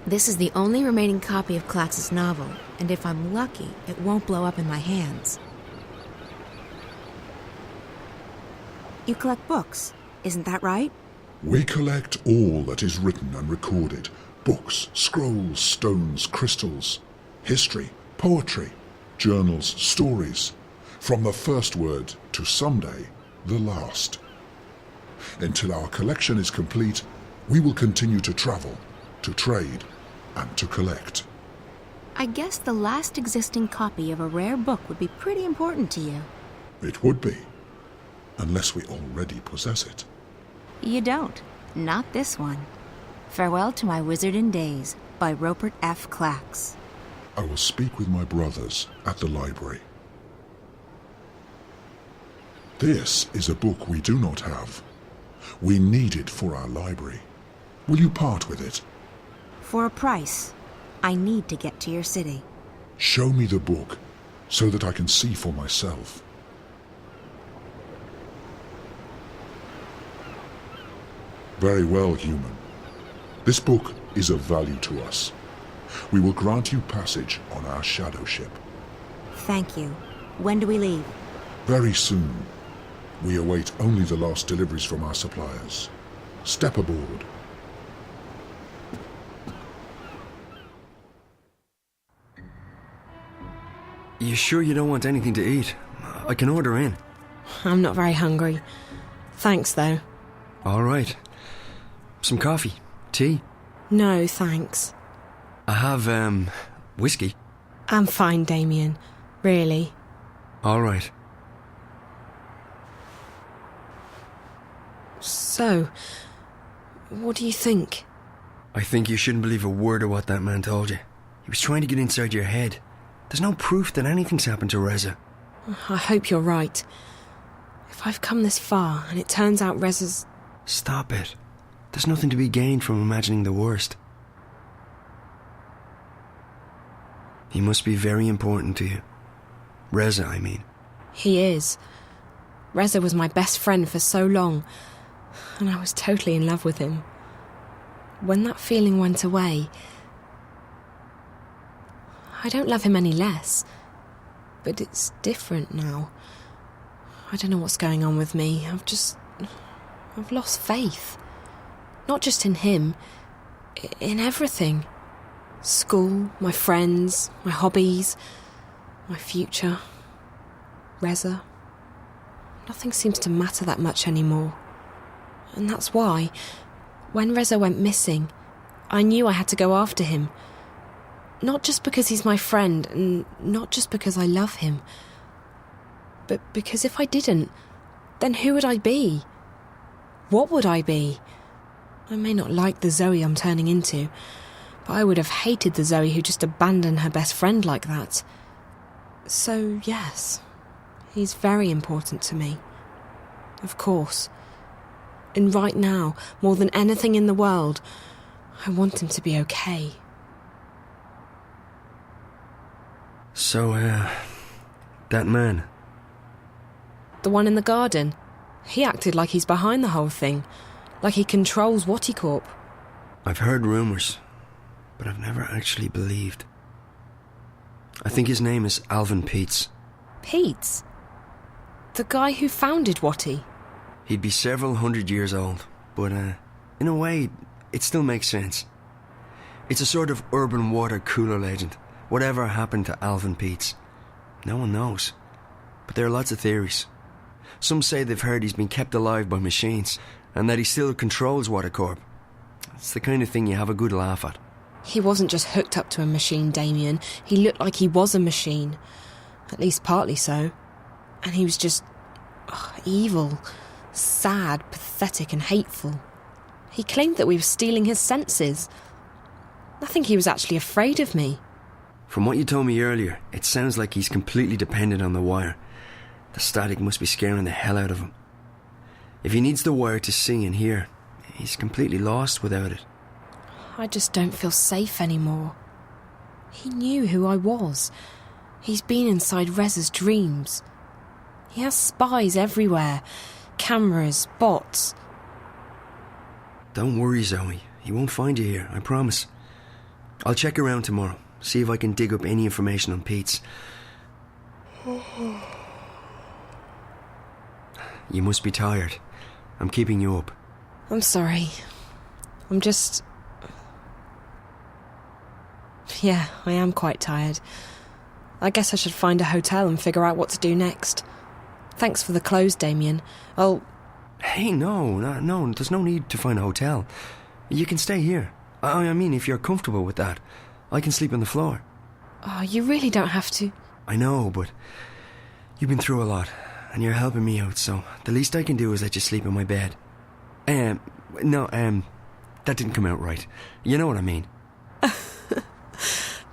This is the only remaining copy of Klatz's novel, and if I'm lucky, it won't blow up in my hands. You collect books, isn't that right? We collect all that is written and recorded. Books, scrolls, stones, crystals, history, poetry, journals, stories, from the first word to someday the last. Until our collection is complete, we will continue to travel, to trade, and to collect. I guess the last existing copy of a rare book would be pretty important to you. It would be, unless we already possess it. You don't. Not this one. Farewell to My Wizarding Days by Rupert F. Clacks. I will speak with my brothers at the library. This is a book we do not have. We need it for our library. Will you part with it? For a price. I need to get to your city. Show me the book, so that I can see for myself. Very well, human. This book is of value to us. We will grant you passage on our shadow ship. Thank you. When do we leave? Very soon. We await only the last deliveries from our suppliers. Step aboard. You sure you don't want anything to eat? I can order in. I'm not very hungry. Thanks, though. All right. Some coffee? Tea? No, thanks. I have, whiskey. I'm fine, Damien. Really. All right. So, what do you think? I think you shouldn't believe a word of what that man told you. He was trying to get inside your head. There's no proof that anything's happened to Reza. I hope you're right. If I've come this far and it turns out Reza's... Stop it. There's nothing to be gained from imagining the worst. He must be very important to you. Reza, I mean. He is. Reza was my best friend for so long, and I was totally in love with him. When that feeling went away, I don't love him any less, but it's different now. I don't know what's going on with me. I've lost faith. Not just in him, in everything. School, my friends, my hobbies, my future, Reza. Nothing seems to matter that much anymore. And that's why, when Reza went missing, I knew I had to go after him. Not just because he's my friend, and not just because I love him, but because if I didn't, then who would I be? What would I be? I may not like the Zoe I'm turning into, but I would have hated the Zoe who just abandoned her best friend like that. So, yes, he's very important to me. Of course. And right now, more than anything in the world, I want him to be okay. So, that man. The one in the garden. He acted like he's behind the whole thing. Like he controls Watticorp. I've heard rumours, but I've never actually believed. I think his name is Alvin Peets. Peets? The guy who founded Watty? He'd be several hundred years old, but in a way, it still makes sense. It's a sort of urban water cooler legend. Whatever happened to Alvin Peets? No one knows. But there are lots of theories. Some say they've heard he's been kept alive by machines, and that he still controls Watticorp. It's the kind of thing you have a good laugh at. He wasn't just hooked up to a machine, Damien. He looked like he was a machine. At least partly so. And he was just... evil. Sad, pathetic and hateful. He claimed that we were stealing his senses. I think he was actually afraid of me. From what you told me earlier, it sounds like he's completely dependent on the wire. The static must be scaring the hell out of him. If he needs the wire to see and hear, he's completely lost without it. I just don't feel safe anymore. He knew who I was. He's been inside Reza's dreams. He has spies everywhere. Cameras, bots. Don't worry, Zoe. He won't find you here, I promise. I'll check around tomorrow, see if I can dig up any information on Pete's. You must be tired. I'm keeping you up. I'm sorry. I'm just... Yeah, I am quite tired. I guess I should find a hotel and figure out what to do next. Thanks for the clothes, Damien. Hey, no, there's no need to find a hotel. You can stay here. I mean, if you're comfortable with that, I can sleep on the floor. Oh, you really don't have to. I know, but you've been through a lot, and you're helping me out, so the least I can do is let you sleep in my bed. That didn't come out right. You know what I mean.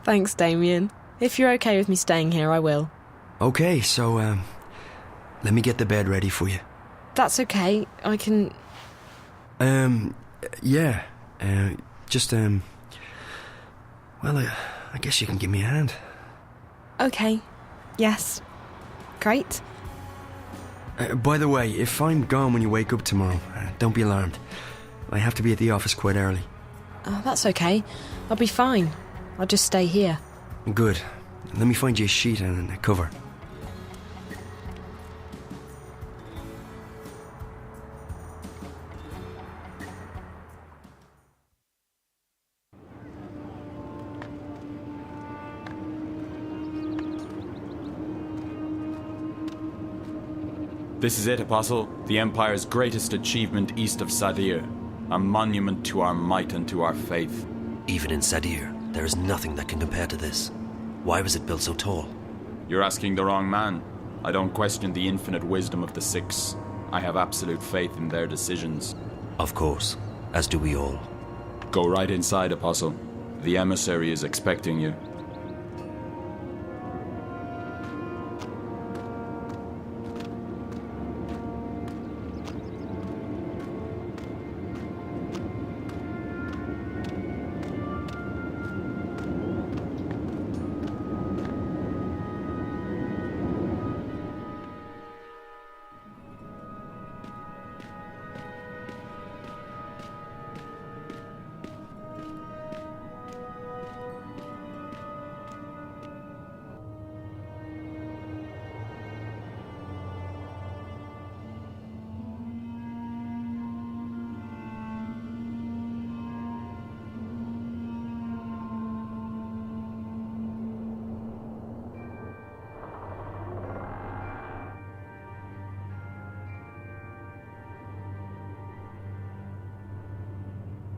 Thanks, Damien. If you're okay with me staying here, I will. Okay, so, let me get the bed ready for you. That's okay. I can... Yeah. I guess you can give me a hand. Okay. Yes. Great. By the way, if I'm gone when you wake up tomorrow, don't be alarmed. I have to be at the office quite early. Oh, that's okay. I'll be fine. I'll just stay here. Good. Let me find you a sheet and a cover. This is it, Apostle, the Empire's greatest achievement east of Sadir. A monument to our might and to our faith. Even in Sadir, there is nothing that can compare to this. Why was it built so tall? You're asking the wrong man. I don't question the infinite wisdom of the Six. I have absolute faith in their decisions. Of course, as do we all. Go right inside, Apostle. The emissary is expecting you.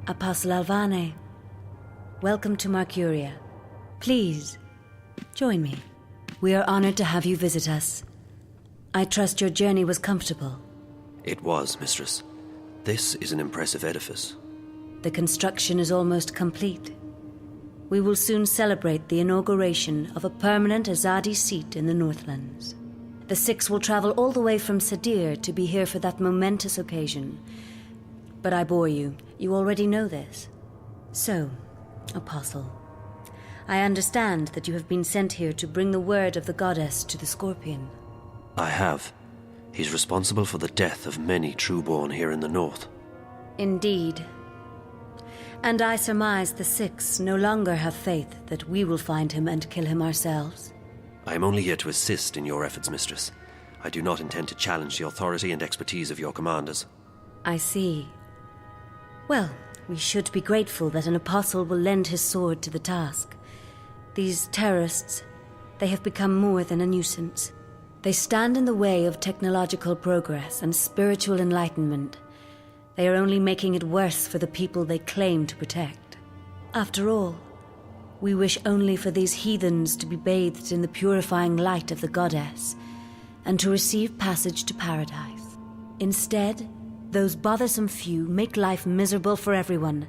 Apostle Alvane, welcome to Mercuria. Please, join me. We are honored to have you visit us. I trust your journey was comfortable. It was, Mistress. This is an impressive edifice. The construction is almost complete. We will soon celebrate the inauguration of a permanent Azadi seat in the Northlands. The Six will travel all the way from Sadir to be here for that momentous occasion. But I bore you. You already know this. So, Apostle, I understand that you have been sent here to bring the word of the goddess to the Scorpion. I have. He's responsible for the death of many trueborn here in the north. Indeed. And I surmise the Six no longer have faith that we will find him and kill him ourselves. I am only here to assist in your efforts, Mistress. I do not intend to challenge the authority and expertise of your commanders. I see. Well, we should be grateful that an apostle will lend his sword to the task. These terrorists, they have become more than a nuisance. They stand in the way of technological progress and spiritual enlightenment. They are only making it worse for the people they claim to protect. After all, we wish only for these heathens to be bathed in the purifying light of the goddess and to receive passage to paradise. Instead, those bothersome few make life miserable for everyone.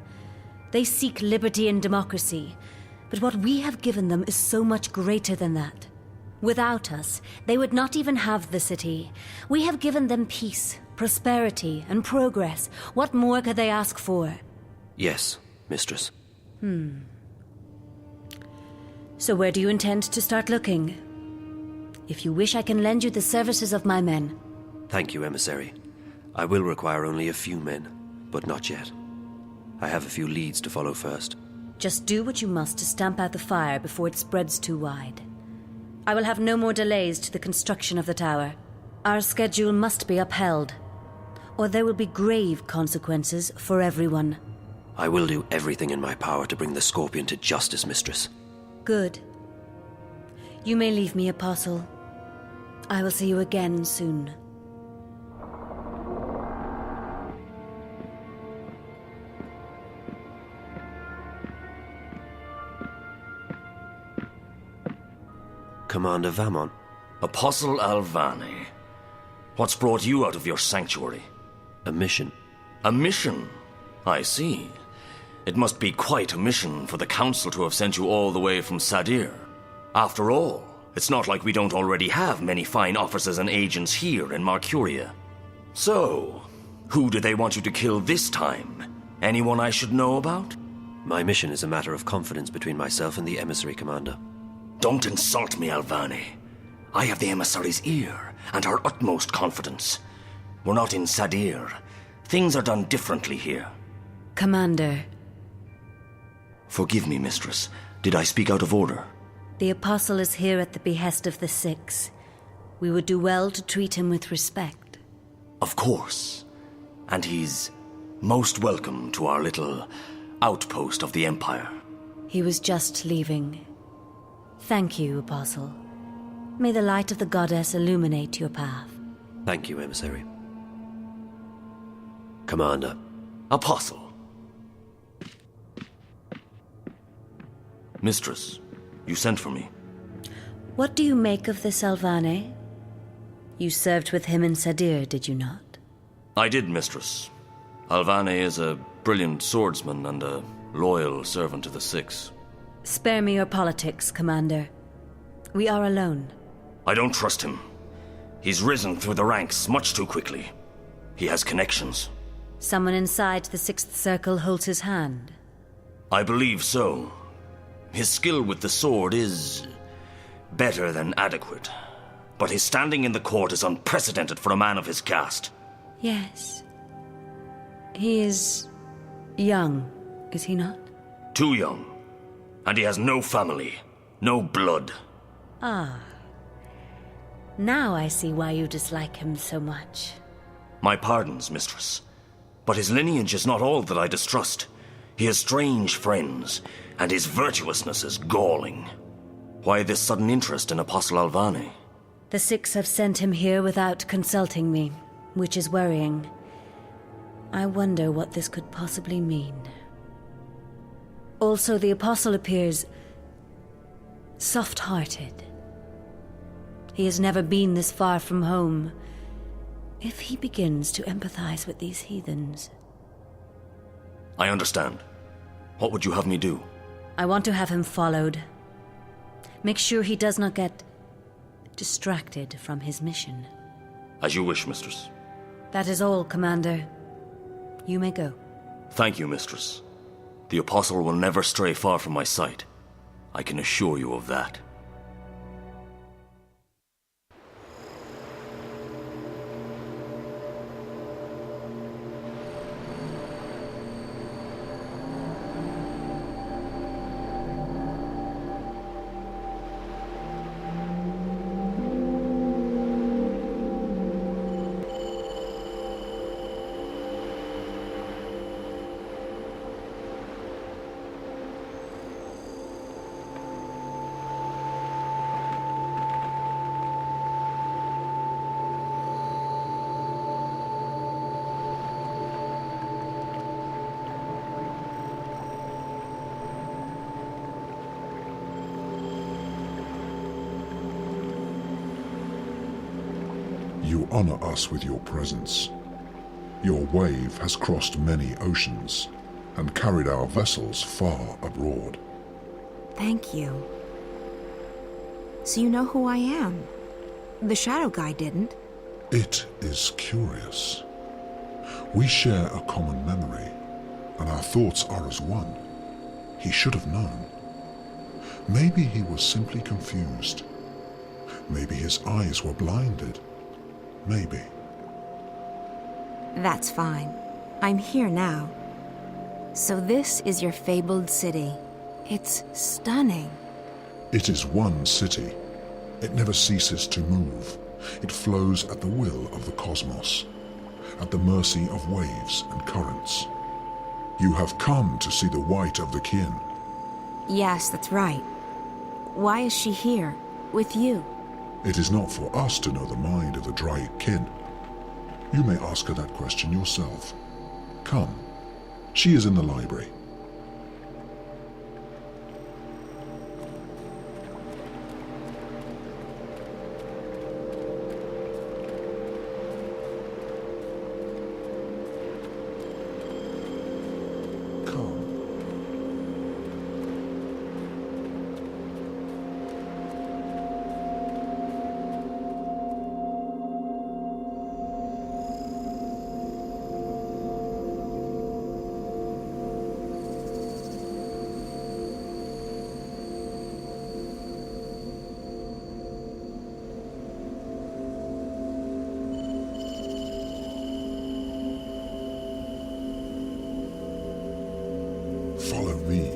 They seek liberty and democracy, but what we have given them is so much greater than that. Without us, they would not even have the city. We have given them peace, prosperity, and progress. What more could they ask for? Yes, Mistress. So where do you intend to start looking? If you wish, I can lend you the services of my men. Thank you, Emissary. I will require only a few men, but not yet. I have a few leads to follow first. Just do what you must to stamp out the fire before it spreads too wide. I will have no more delays to the construction of the tower. Our schedule must be upheld, or there will be grave consequences for everyone. I will do everything in my power to bring the Scorpion to justice, Mistress. Good. You may leave me, Apostle. I will see you again soon. Commander Vamon. Apostle Alvani, what's brought you out of your sanctuary? A mission. A mission? I see. It must be quite a mission for the Council to have sent you all the way from Sadir. After all, it's not like we don't already have many fine officers and agents here in Marcuria. So, who do they want you to kill this time? Anyone I should know about? My mission is a matter of confidence between myself and the emissary, Commander. Don't insult me, Alvani. I have the emissary's ear and her utmost confidence. We're not in Sadir. Things are done differently here. Commander. Forgive me, Mistress. Did I speak out of order? The Apostle is here at the behest of the Six. We would do well to treat him with respect. Of course. And he's most welcome to our little outpost of the Empire. He was just leaving. Thank you, Apostle. May the light of the Goddess illuminate your path. Thank you, emissary. Commander. Apostle. Mistress, you sent for me. What do you make of this Alvane? You served with him in Sadir, did you not? I did, Mistress. Alvane is a brilliant swordsman and a loyal servant to the Six. Spare me your politics, Commander. We are alone. I don't trust him. He's risen through the ranks much too quickly. He has connections. Someone inside the Sixth Circle holds his hand. I believe so. His skill with the sword is better than adequate. But his standing in the court is unprecedented for a man of his caste. Yes. He is young, is he not? Too young. And he has no family, no blood. Ah. Now I see why you dislike him so much. My pardons, Mistress. But his lineage is not all that I distrust. He has strange friends, and his virtuousness is galling. Why this sudden interest in Apostle Alvani? The Six have sent him here without consulting me, which is worrying. I wonder what this could possibly mean. Also, the Apostle appears soft-hearted. He has never been this far from home. If he begins to empathize with these heathens... I understand. What would you have me do? I want to have him followed. Make sure he does not get distracted from his mission. As you wish, Mistress. That is all, Commander. You may go. Thank you, Mistress. The Apostle will never stray far from my sight. I can assure you of that. You honor us with your presence. Your wave has crossed many oceans and carried our vessels far abroad. Thank you. So you know who I am? The Shadow Guy didn't. It is curious. We share a common memory, and our thoughts are as one. He should have known. Maybe he was simply confused. Maybe his eyes were blinded. Maybe. That's fine. I'm here now. So this is your fabled city. It's stunning. It is one city. It never ceases to move. It flows at the will of the cosmos, at the mercy of waves and currents. You have come to see the white of the kin. Yes, that's right. Why is she here, with you? It is not for us to know the mind of the Draic kin. You may ask her that question yourself. Come. She is in the library. Follow me.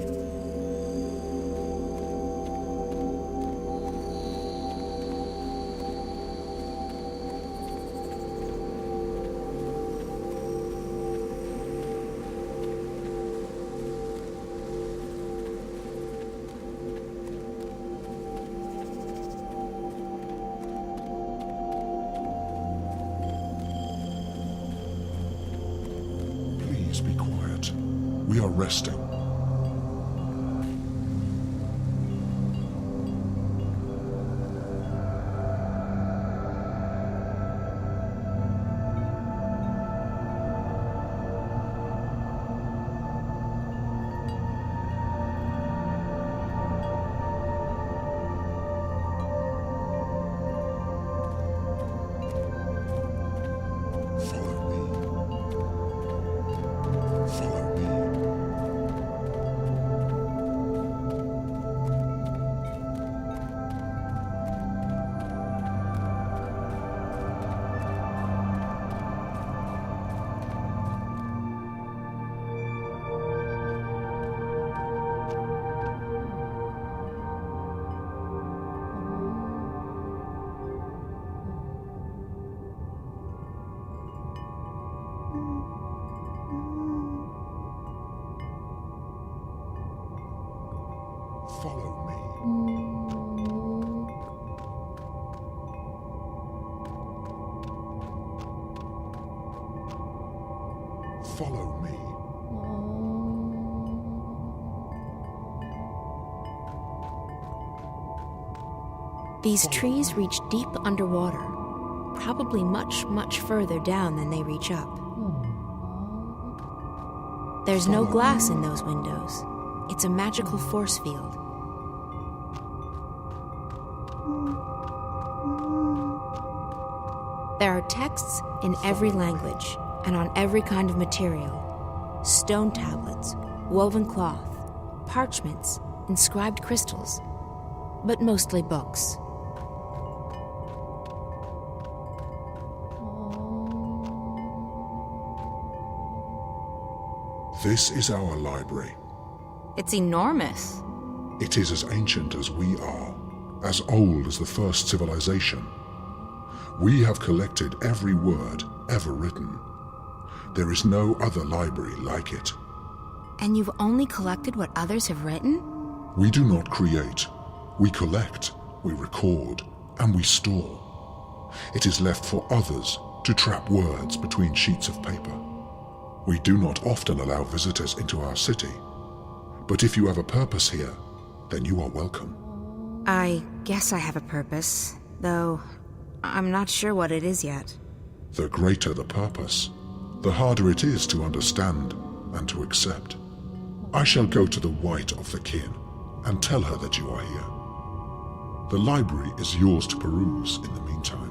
Please be quiet. We are resting. Follow me. Follow me. These trees reach deep underwater, probably much, much further down than they reach up. There's no glass in those windows. It's a magical force field. There are texts in every language and on every kind of material. Stone tablets, woven cloth, parchments, inscribed crystals, but mostly books. This is our library. It's enormous. It is as ancient as we are, as old as the first civilization. We have collected every word ever written. There is no other library like it. And you've only collected what others have written? We do not create. We collect, we record, and we store. It is left for others to trap words between sheets of paper. We do not often allow visitors into our city, but if you have a purpose here, then you are welcome. I guess I have a purpose, though I'm not sure what it is yet. The greater the purpose, the harder it is to understand and to accept. I shall go to the white of the kin and tell her that you are here. The library is yours to peruse in the meantime.